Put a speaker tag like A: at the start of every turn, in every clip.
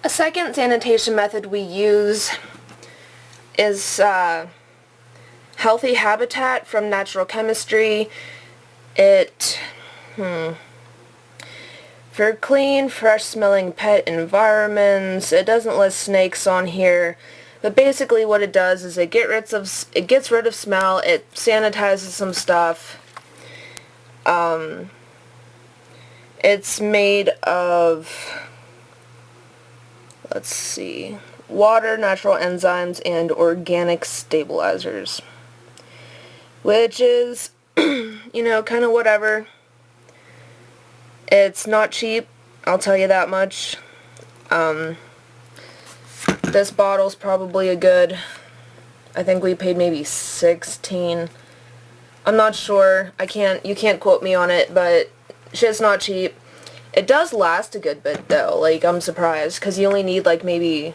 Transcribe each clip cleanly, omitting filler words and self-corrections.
A: A second sanitation method we use is healthy habitat from natural chemistry. For clean, fresh-smelling pet environments, it doesn't list snakes on here, but basically what it does is it gets rid of smell, it sanitizes some stuff. It's made of, let's see, water, natural enzymes, and organic stabilizers, which is, kind of whatever. It's not cheap, I'll tell you that much. This bottle's probably a good, I think we paid maybe 16. I'm not sure, you can't quote me on it, but shit's not cheap. It does last a good bit though, like I'm surprised, because you only need like maybe,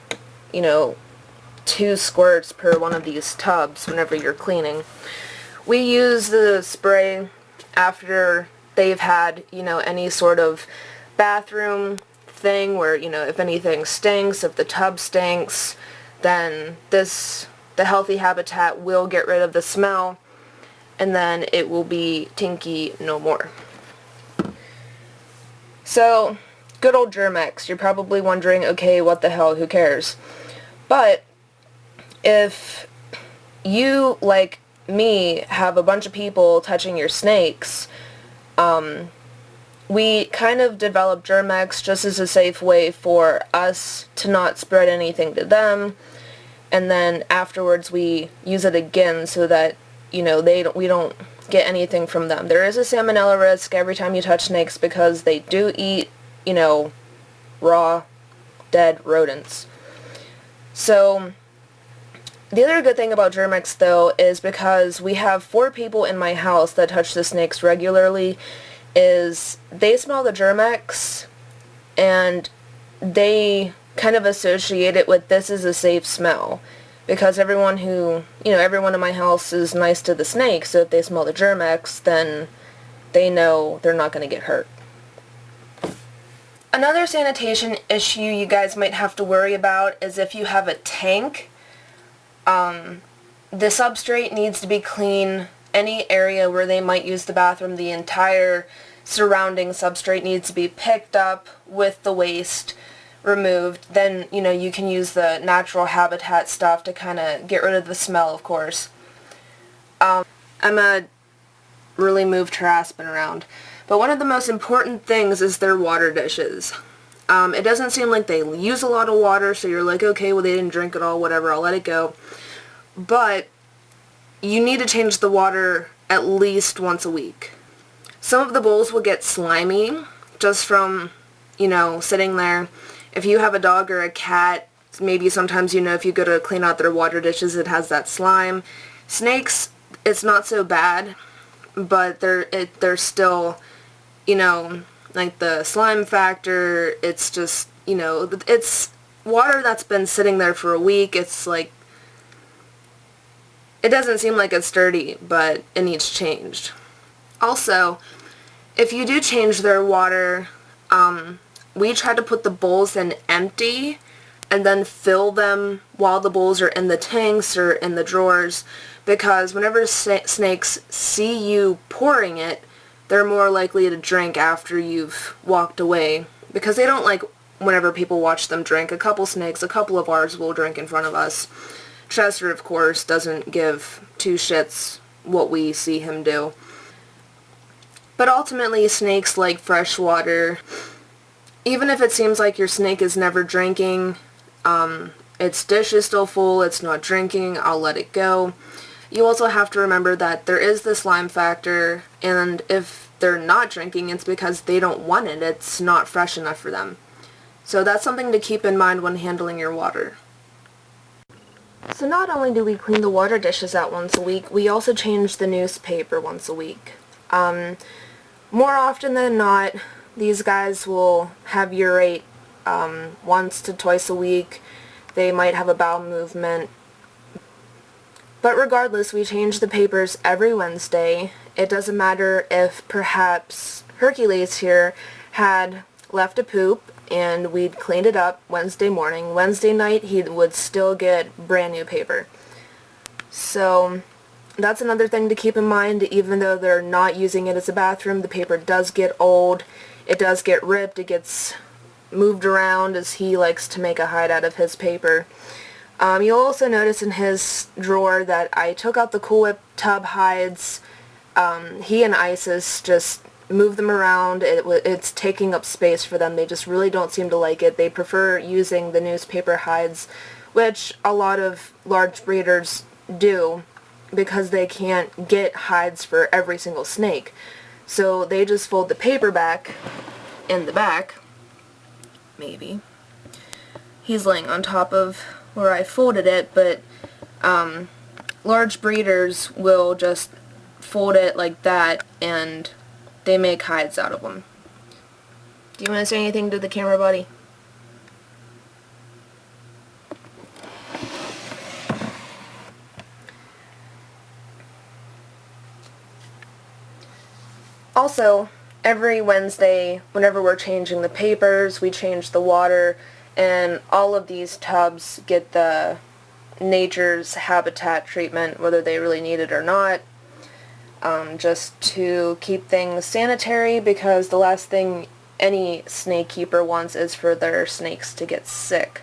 A: 2 squirts per one of these tubs whenever you're cleaning. We use the spray after they've had, any sort of bathroom thing where, if anything stinks, if the tub stinks, then the healthy habitat will get rid of the smell, and then it will be tinky no more. So, good old Germ X. You're probably wondering, okay, what the hell, who cares? But if you, like me, have a bunch of people touching your snakes, we kind of developed Germ X just as a safe way for us to not spread anything to them, and then afterwards we use it again so that, we don't get anything from them. There is a salmonella risk every time you touch snakes because they do eat, raw, dead rodents. So, the other good thing about Germ X though is because we have 4 people in my house that touch the snakes regularly, is they smell the Germ X and they kind of associate it with this is a safe smell. Because everyone in my house is nice to the snakes, so if they smell the Germ X, then they know they're not going to get hurt. Another sanitation issue you guys might have to worry about is if you have a tank. The substrate needs to be clean. Any area where they might use the bathroom, the entire surrounding substrate needs to be picked up with the waste removed. Then, you can use the natural habitat stuff to kind of get rid of the smell, of course. Emma really moved her aspen around. But one of the most important things is their water dishes. It doesn't seem like they use a lot of water, so you're like, okay, well, they didn't drink it all, whatever, I'll let it go. But you need to change the water at least once a week. Some of the bowls will get slimy just from, sitting there. If you have a dog or a cat, maybe sometimes, if you go to clean out their water dishes, it has that slime. Snakes, it's not so bad, but they're still, like the slime factor, it's just, it's water that's been sitting there for a week. It's like, it doesn't seem like it's dirty, but it needs changed. Also, if you do change their water, we try to put the bowls in empty and then fill them while the bowls are in the tanks or in the drawers, because whenever snakes see you pouring it, they're more likely to drink after you've walked away, because they don't like whenever people watch them drink. A couple of ours will drink in front of us. Chester, of course, doesn't give 2 shits what we see him do. But ultimately, snakes like fresh water. Even if it seems like your snake is never drinking, its dish is still full, it's not drinking, I'll let it go. You also have to remember that there is the slime factor, and if they're not drinking, it's because they don't want it. It's not fresh enough for them. So that's something to keep in mind when handling your water. So not only do we clean the water dishes out once a week, we also change the newspaper once a week. More often than not, these guys will have urate once to twice a week. They might have a bowel movement. But regardless, we change the papers every Wednesday. It doesn't matter if perhaps Hercules here had left a poop and we'd cleaned it up Wednesday morning. Wednesday night he would still get brand new paper. So that's another thing to keep in mind. Even though they're not using it as a bathroom, the paper does get old. It does get ripped. It gets moved around as he likes to make a hide out of his paper. You'll also notice in his drawer that I took out the Cool Whip tub hides. He and Isis just move them around. It's taking up space for them. They just really don't seem to like it. They prefer using the newspaper hides, which a lot of large breeders do because they can't get hides for every single snake. So they just fold the paper back in the back. Maybe. He's laying on top of where I folded it, but large breeders will just fold it like that and they make hides out of them. Do you want to say anything to the camera, buddy? Also, every Wednesday, whenever we're changing the papers, we change the water, and all of these tubs get the nature's habitat treatment, whether they really need it or not, just to keep things sanitary, because the last thing any snake keeper wants is for their snakes to get sick.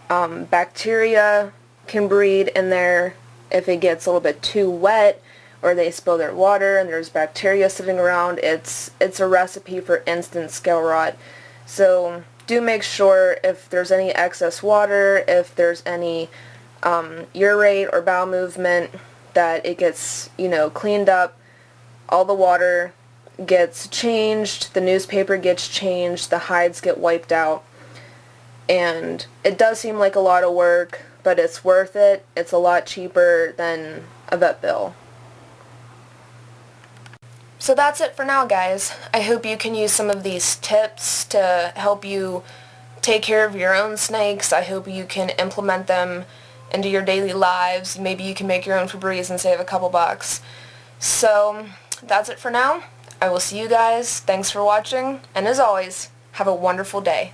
A: Bacteria can breed in there if it gets a little bit too wet, or they spill their water and there's bacteria sitting around. It's a recipe for instant scale rot. So do make sure if there's any excess water, if there's any urate or bowel movement, that it gets, cleaned up. All the water gets changed, the newspaper gets changed, the hides get wiped out. And it does seem like a lot of work, but it's worth it. It's a lot cheaper than a vet bill. So that's it for now, guys. I hope you can use some of these tips to help you take care of your own snakes. I hope you can implement them into your daily lives. Maybe you can make your own Febreze and save a couple bucks. So that's it for now. I will see you guys. Thanks for watching, and as always, have a wonderful day.